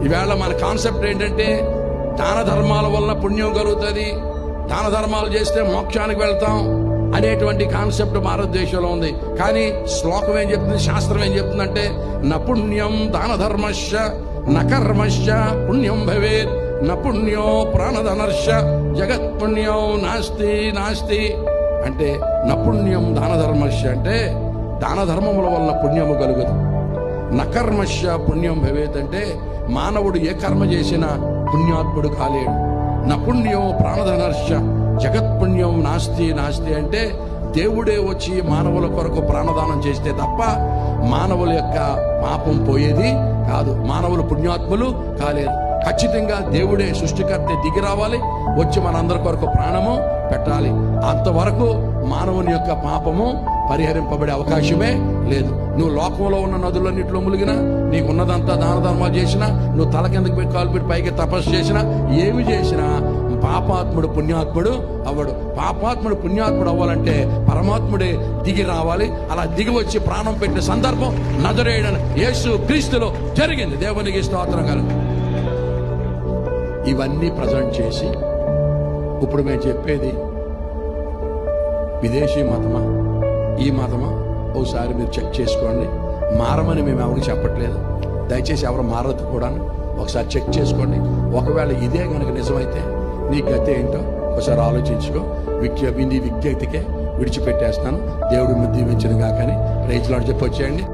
ఈవేళ మన కాన్సెప్ట్ ఏంటంటే దాన ధర్మాల వలన పుణ్యం కలుగుతుంది, దాన ధర్మాలు చేస్తే మోక్షానికి వెళ్తాం అనేటువంటి కాన్సెప్ట్ భారతదేశంలో ఉంది. కానీ శ్లోకం ఏం చెప్తుంది, శాస్త్రం ఏం చెప్తుందంటే న పుణ్యం దాన ధర్మశ్చ న కర్మశ్చ పుణ్యం భవేత్ న పుణ్యో ప్రాణధనర్ష జగత్ పుణ్యం నాస్తి నాస్తి. అంటే నపుణ్యం దాన ధర్మశ్చ అంటే దాన ధర్మముల వలన పుణ్యము కలుగదు. నకర్మశ్చ పుణ్యం భవేత్ అంటే మానవుడు ఏ కర్మ చేసినా పుణ్యాత్ముడు కాలేడు. నపుణ్యం ప్రాణధనర్ష జగత్ పుణ్యం నాస్తి నాస్తి అంటే దేవుడే వచ్చి మానవుల కొరకు ప్రాణదానం చేస్తే తప్ప మానవుల యొక్క పాపం పోయేది కాదు, మానవులు పుణ్యాత్ములు కాలేదు. ఖచ్చితంగా దేవుడే సృష్టికర్త దిగి రావాలి, వచ్చి మనందరి కొరకు ప్రాణము పెట్టాలి. అంతవరకు మానవుని యొక్క పాపము పరిహరింపబడే అవకాశమే లేదు. నువ్వు లోకంలో ఉన్న నదులన్నింటిలో ములిగినా, నీకున్నదంతా దాన ధర్మాలు చేసినా, నువ్వు తల కిందకి పెట్టి కాలు పెట్టి పైకి తపస్సు చేసినా, ఏమి చేసినా పాపాత్ముడు పుణ్యాత్ముడు అవ్వడు. పాపాత్ముడు పుణ్యాత్ముడు అవ్వాలంటే పరమాత్ముడే దిగి రావాలి. అలా దిగి వచ్చి ప్రాణం పెట్టిన సందర్భం నజరేయుడైన యేసు క్రీస్తులో జరిగింది. దేవునికి స్తోత్రం కలుగు. ఇవన్నీ ప్రజెంట్ చేసి ఇప్పుడు మేము చెప్పేది విదేశీ మతమా ఈ మతమా ఒకసారి మీరు చెక్ చేసుకోండి. మారమని మేము ఎవరికి చెప్పట్లేదు, దయచేసి ఎవరు మారదు కూడా. ఒకసారి చెక్ చేసుకోండి. ఒకవేళ ఇదే కనుక నిజమైతే నీ గతి ఏంటో ఒకసారి ఆలోచించుకో. నీ విజ్ఞతకే విడిచిపెట్టేస్తాను. దేవుడు దీవించిన గాకని రైతులాడు చెప్పొచ్చేయండి.